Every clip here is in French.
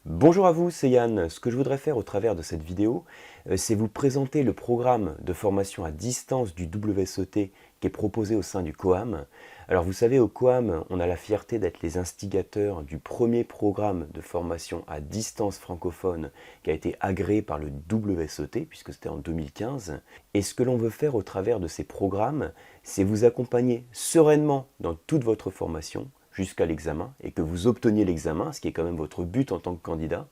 Bonjour à vous, c'est Yann. Ce que je voudrais faire au travers de cette vidéo, c'est vous présenter le programme de formation à distance du WSET qui est proposé au sein du COAM. Alors vous savez, au COAM, on a la fierté d'être les instigateurs du premier programme de formation à distance francophone qui a été agréé par le WSET, puisque c'était en 2015. Et ce que l'on veut faire au travers de ces programmes, c'est vous accompagner sereinement dans toute votre formation, jusqu'à l'examen et que vous obteniez l'examen, ce qui est quand même votre but en tant que candidat.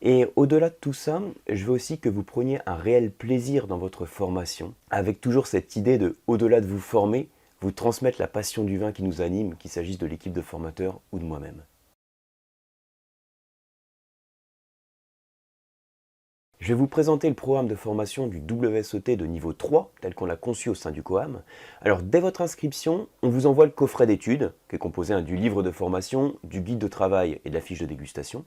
Et au-delà de tout ça, je veux aussi que vous preniez un réel plaisir dans votre formation, avec toujours cette idée de, au-delà de vous former, vous transmettre la passion du vin qui nous anime, qu'il s'agisse de l'équipe de formateurs ou de moi-même. Je vais vous présenter le programme de formation du WSET de niveau 3, tel qu'on l'a conçu au sein du COAM. Alors, dès votre inscription, on vous envoie le coffret d'études, qui est composé du livre de formation, du guide de travail et de la fiche de dégustation.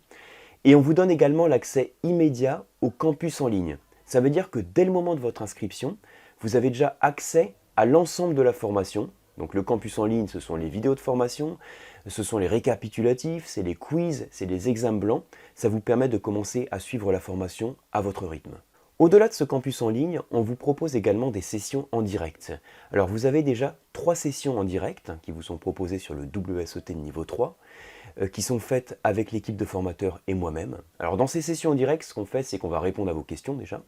Et on vous donne également l'accès immédiat au campus en ligne. Ça veut dire que dès le moment de votre inscription, vous avez déjà accès à l'ensemble de la formation. Donc le campus en ligne, ce sont les vidéos de formation, ce sont les récapitulatifs, c'est les quiz, c'est les examens blancs. Ça vous permet de commencer à suivre la formation à votre rythme. Au-delà de ce campus en ligne, on vous propose également des sessions en direct. Alors vous avez déjà 3 sessions en direct qui vous sont proposées sur le WSET de niveau 3, qui sont faites avec l'équipe de formateurs et moi-même. Alors dans ces sessions en direct, ce qu'on fait, c'est qu'on va répondre à vos questions déjà,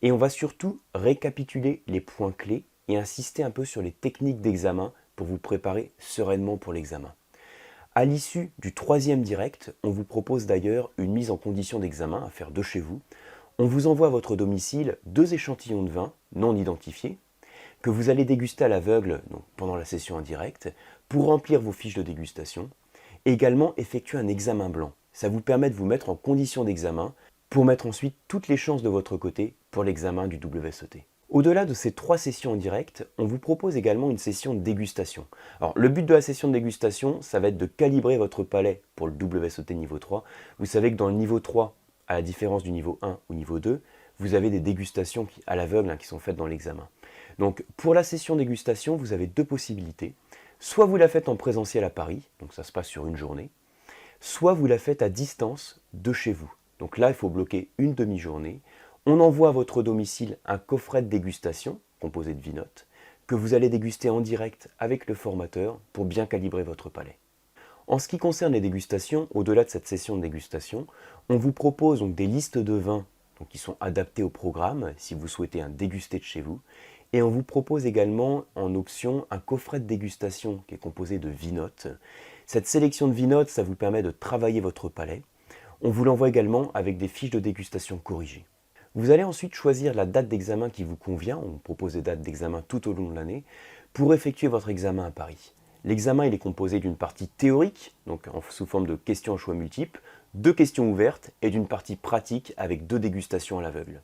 et on va surtout récapituler les points clés et insister un peu sur les techniques d'examen pour vous préparer sereinement pour l'examen. À l'issue du 3e direct, on vous propose d'ailleurs une mise en condition d'examen à faire de chez vous. On vous envoie à votre domicile 2 échantillons de vin non identifiés que vous allez déguster à l'aveugle pendant la session en direct pour remplir vos fiches de dégustation. Et également effectuer un examen blanc. Ça vous permet de vous mettre en condition d'examen pour mettre ensuite toutes les chances de votre côté pour l'examen du WSET. Au-delà de ces 3 sessions en direct, on vous propose également une session de dégustation. Alors le but de la session de dégustation, ça va être de calibrer votre palais pour le WSET niveau 3. Vous savez que dans le niveau 3, à la différence du niveau 1 ou niveau 2, vous avez des dégustations à l'aveugle qui sont faites dans l'examen. Donc pour la session dégustation, vous avez 2 possibilités. Soit vous la faites en présentiel à Paris, donc ça se passe sur une journée, soit vous la faites à distance de chez vous. Donc là, il faut bloquer une demi-journée. On envoie à votre domicile un coffret de dégustation, composé de vinotes, que vous allez déguster en direct avec le formateur pour bien calibrer votre palais. En ce qui concerne les dégustations, au-delà de cette session de dégustation, on vous propose donc des listes de vins qui sont adaptés au programme si vous souhaitez un dégusté de chez vous. Et on vous propose également en option un coffret de dégustation qui est composé de vinotes. Cette sélection de vinotes, ça vous permet de travailler votre palais. On vous l'envoie également avec des fiches de dégustation corrigées. Vous allez ensuite choisir la date d'examen qui vous convient, on vous propose des dates d'examen tout au long de l'année, pour effectuer votre examen à Paris. L'examen il est composé d'une partie théorique, donc sous forme de questions à choix multiples, 2 questions ouvertes et d'une partie pratique avec 2 dégustations à l'aveugle.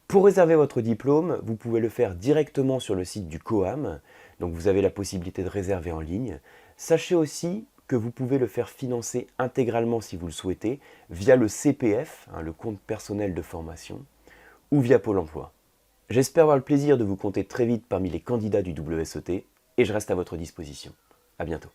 Pour réserver votre diplôme, vous pouvez le faire directement sur le site du COAM, donc vous avez la possibilité de réserver en ligne. Sachez aussi que vous pouvez le faire financer intégralement si vous le souhaitez, via le CPF, le compte personnel de formation, ou via Pôle emploi. J'espère avoir le plaisir de vous compter très vite parmi les candidats du WSET, et je reste à votre disposition. À bientôt.